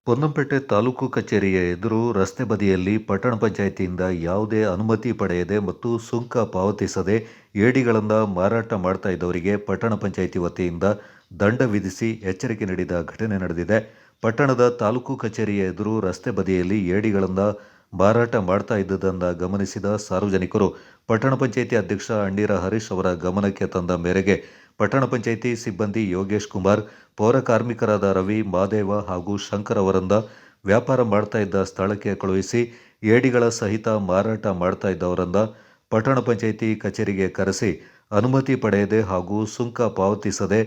ಪೊನ್ನಂಪೇಟೆ ತಾಲೂಕು ಕಚೇರಿಯ ಎದುರು ರಸ್ತೆ ಬದಿಯಲ್ಲಿ ಪಟ್ಟಣ ಪಂಚಾಯಿತಿಯಿಂದ ಯಾವುದೇ ಅನುಮತಿ ಪಡೆಯದೆ ಮತ್ತು ಸುಂಕ ಪಾವತಿಸದೆ ಏಡಿಗಳನ್ನು ಮಾರಾಟ ಮಾಡ್ತಾ ಇದ್ದವರಿಗೆ ಪಟ್ಟಣ ಪಂಚಾಯಿತಿ ವತಿಯಿಂದ ದಂಡ ವಿಧಿಸಿ ಎಚ್ಚರಿಕೆ ನೀಡಿದ ಘಟನೆ ನಡೆದಿದೆ. ಪಟ್ಟಣದ ತಾಲೂಕು ಕಚೇರಿಯ ಎದುರು ರಸ್ತೆ ಬದಿಯಲ್ಲಿ ಏಡಿಗಳನ್ನು ಮಾರಾಟ ಮಾಡ್ತಾ ಇದ್ದುದನ್ನು ಗಮನಿಸಿದ ಸಾರ್ವಜನಿಕರು ಪಟ್ಟಣ ಪಂಚಾಯಿತಿ ಅಧ್ಯಕ್ಷ ಅಣ್ಣೀರ ಹರೀಶ್ ಅವರ ಗಮನಕ್ಕೆ ತಂದ ಮೇರೆಗೆ ಪಟ್ಟಣ ಪಂಚಾಯಿತಿ ಸಿಬ್ಬಂದಿ ಯೋಗೇಶ್ ಕುಮಾರ್, ಪೌರ ಕಾರ್ಮಿಕರಾದ ರವಿ, ಮಾದೇವ ಹಾಗೂ ಶಂಕರ್ ಅವರಿಂದ ವ್ಯಾಪಾರ ಮಾಡ್ತಾ ಇದ್ದ ಸ್ಥಳಕ್ಕೆ ಕಳುಹಿಸಿ ಏಡಿಗಳ ಸಹಿತ ಮಾರಾಟ ಮಾಡ್ತಾ ಇದ್ದವರಿಂದ ಪಟ್ಟಣ ಪಂಚಾಯಿತಿ ಕಚೇರಿಗೆ ಕರೆಸಿ ಅನುಮತಿ ಪಡೆಯದೆ ಹಾಗೂ ಸುಂಕ ಪಾವತಿಸದೆ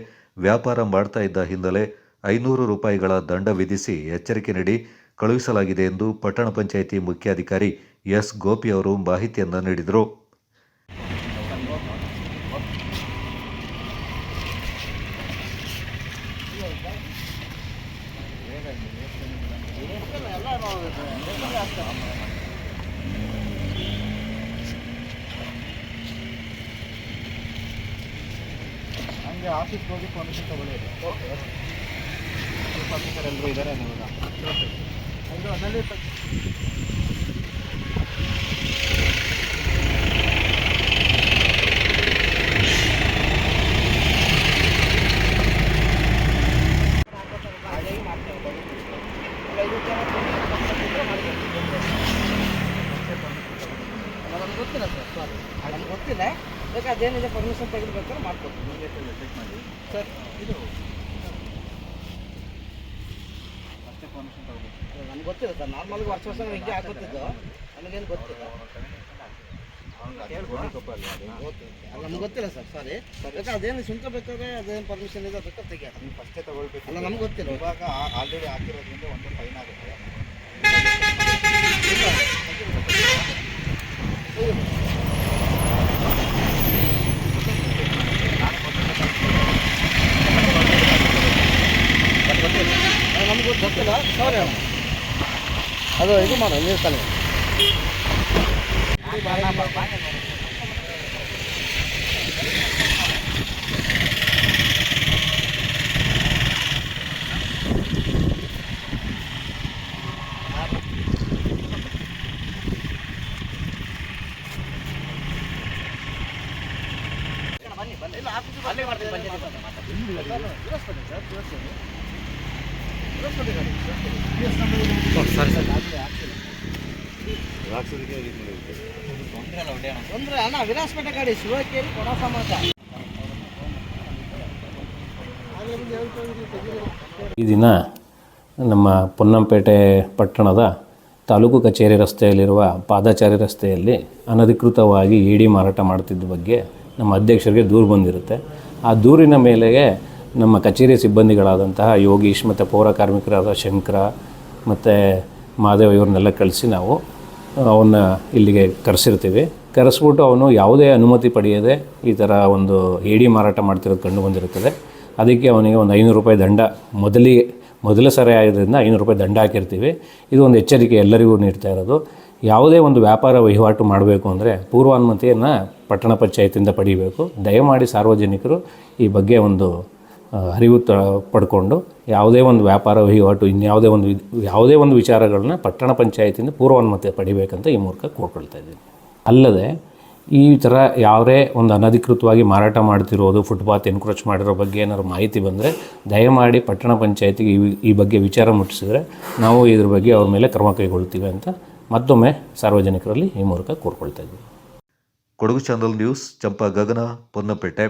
ವ್ಯಾಪಾರ ಮಾಡ್ತಾ ಇದ್ದ ಹಿನ್ನೆಲೆ 500 ರೂಪಾಯಿಗಳ ದಂಡ ವಿಧಿಸಿ ಎಚ್ಚರಿಕೆ ನೀಡಿ ಕಳುಹಿಸಲಾಗಿದೆ ಎಂದು ಪಟ್ಟಣ ಪಂಚಾಯಿತಿ ಮುಖ್ಯಾಧಿಕಾರಿ ಎಸ್ ಗೋಪಿ ಅವರು ಮಾಹಿತಿಯನ್ನು ನೀಡಿದರು. ಹಂಗೆ ಆಫೀಸ್ಗೆ ಹೋಗಿ ಪರ್ಮಿಷನ್ ತಗೊಳ್ಳೋದು. ಎಲ್ಲರೂ ಇದ್ದಾರೆ ಅದರಲ್ಲಿ ನನಗೆ ಗೊತ್ತಿಲ್ಲ ಸರ್, ನನಗೆ ಗೊತ್ತಿಲ್ಲ. ಬೇಕಾದ್ರೆ ಅದೇನಿದೆ ಪರ್ಮಿಷನ್ ತೆಗೆದುಬೇಕಾದ್ರೆ ಮಾಡ್ಕೊಡ್ತೀನಿ. ಚೆಕ್ ಮಾಡಿ ಸರ್. ಇದು ಅಷ್ಟೇ ಪರ್ಮಿಷನ್ ತಗೋಬೇಕು. ನನಗೆ ಗೊತ್ತಿಲ್ಲ ಸರ್, ನಾರ್ಮಲ್ಗೆ ವರ್ಷ ಹಿಂಗೆ ಆಗುತ್ತಿದ್ದು ನನಗೇನು ಗೊತ್ತಿಲ್ಲ. ನಮ್ಗೆ ಗೊತ್ತಿಲ್ಲ ಸರ್, ಸಾರಿ. ಬೇಕಾದ್ರೆ ಅದೇನು ಶುಲ್ಕ ಬೇಕಾದ್ರೆ ಅದೇನು ಪರ್ಮಿಷನ್ ಇದೆ ಅದಕ್ಕೆ ತೆಗಿಯೋದು. ನೀವು ಫಸ್ಟೇ ತಗೊಳ್ಬೇಕು. ಅಲ್ಲ, ನಮ್ಗೆ ಗೊತ್ತಿಲ್ಲ. ಇವಾಗ ಆಲ್ರೆಡಿ ಹಾಕಿರೋದ್ರಿಂದ ಒಂದು ಫೈನ್ ಆಗುತ್ತೆ. ನಮ್ಗೆ ಗೊತ್ತಿಲ್ಲ, ಸಾರಿ. ಅದು ಇದು ಮಾಡೋ ನೀರು ತಲೆ ಅಲ್ಲೇ ಮಾಡ್ತೀನಿ. ತೊಂದರೆ ಅಲ್ಲ, ವಿಲಾಸಪೇಟೆ ಗಾಡಿ ಶಿವಕೇರಿ ಕೊಡ ಸಮಾಜ. ಈ ದಿನ ನಮ್ಮ ಪೊನ್ನಂಪೇಟೆ ಪಟ್ಟಣದ ತಾಲೂಕು ಕಚೇರಿ ರಸ್ತೆಯಲ್ಲಿರುವ ಪಾದಚಾರಿ ರಸ್ತೆಯಲ್ಲಿ ಅನಧಿಕೃತವಾಗಿ ಏಡಿ ಮಾರಾಟ ಮಾಡ್ತಿದ್ದ ಬಗ್ಗೆ ನಮ್ಮ ಅಧ್ಯಕ್ಷರಿಗೆ ದೂರು ಬಂದಿರುತ್ತೆ. ಆ ದೂರಿನ ಮೇಲೆಗೆ ನಮ್ಮ ಕಚೇರಿ ಸಿಬ್ಬಂದಿಗಳಾದಂತಹ ಯೋಗೀಶ್ ಮತ್ತು ಪೌರ ಕಾರ್ಮಿಕರಾದ ಶಂಕರ ಮತ್ತು ಮಾದೇವ ಇವ್ರನ್ನೆಲ್ಲ ಕಳಿಸಿ ನಾವು ಅವನ್ನ ಇಲ್ಲಿಗೆ ಕರೆಸಿರ್ತೀವಿ. ಕರೆಸ್ಬಿಟ್ಟು ಅವನು ಯಾವುದೇ ಅನುಮತಿ ಪಡೆಯದೆ ಈ ಥರ ಒಂದು ಏಡಿ ಮಾರಾಟ ಮಾಡ್ತಿರೋದು ಕಂಡು ಬಂದಿರುತ್ತದೆ. ಅದಕ್ಕೆ ಅವನಿಗೆ ಒಂದು 500 ರೂಪಾಯಿ ದಂಡ ಮೊದಲ ಸರಿ ಆಗೋದ್ರಿಂದ 500 ರೂಪಾಯಿ ದಂಡ ಹಾಕಿರ್ತೀವಿ. ಇದು ಒಂದು ಎಚ್ಚರಿಕೆ ಎಲ್ಲರಿಗೂ ನೀಡ್ತಾ ಇರೋದು. ಯಾವುದೇ ಒಂದು ವ್ಯಾಪಾರ ವಹಿವಾಟು ಮಾಡಬೇಕು ಅಂದರೆ ಪೂರ್ವಾನುಮತಿಯನ್ನು ಪಟ್ಟಣ ಪಂಚಾಯತಿಯಿಂದ ಪಡೀಬೇಕು. ದಯಮಾಡಿ ಸಾರ್ವಜನಿಕರು ಈ ಬಗ್ಗೆ ಒಂದು ಅರಿವು ಪಡ್ಕೊಂಡು ಯಾವುದೇ ಒಂದು ವ್ಯಾಪಾರ ವಹಿವಾಟು ಯಾವುದೇ ಒಂದು ವಿಚಾರಗಳನ್ನ ಪಟ್ಟಣ ಪಂಚಾಯತಿಯಿಂದ ಪೂರ್ವಾನುಮತಿ ಪಡಿಬೇಕಂತ ಈ ಮೂಲಕ ಕೋರ್ಕೊಳ್ತಾ ಇದ್ದೀನಿ. ಅಲ್ಲದೆ ಈ ಥರ ಯಾವುದೇ ಒಂದು ಅನಧಿಕೃತವಾಗಿ ಮಾರಾಟ ಮಾಡ್ತಿರೋದು, ಫುಟ್ಪಾತ್ ಎನ್ಕ್ರೋಚ್ ಮಾಡಿರೋ ಬಗ್ಗೆ ಏನಾದ್ರು ಮಾಹಿತಿ ಬಂದರೆ ದಯಮಾಡಿ ಪಟ್ಟಣ ಪಂಚಾಯತಿಗೆ ಈ ಬಗ್ಗೆ ವಿಚಾರ ಮುಟ್ಟಿಸಿದರೆ ನಾವು ಇದ್ರ ಬಗ್ಗೆ ಅವ್ರ ಮೇಲೆ ಕ್ರಮ ಕೈಗೊಳ್ತೀವಿ ಅಂತ ಮತ್ತೊಮ್ಮೆ ಸಾರ್ವಜನಿಕರಲ್ಲಿ ಈ ಮೂಲಕ ಕೋರ್ಕೊಳ್ತಾ ಇದ್ದೀವಿ. ಕೊಡಗು ಚಾನಲ್ ನ್ಯೂಸ್, ಚಂಪಾ ಗಗನ, ಪೊನ್ನಂಪೇಟೆ.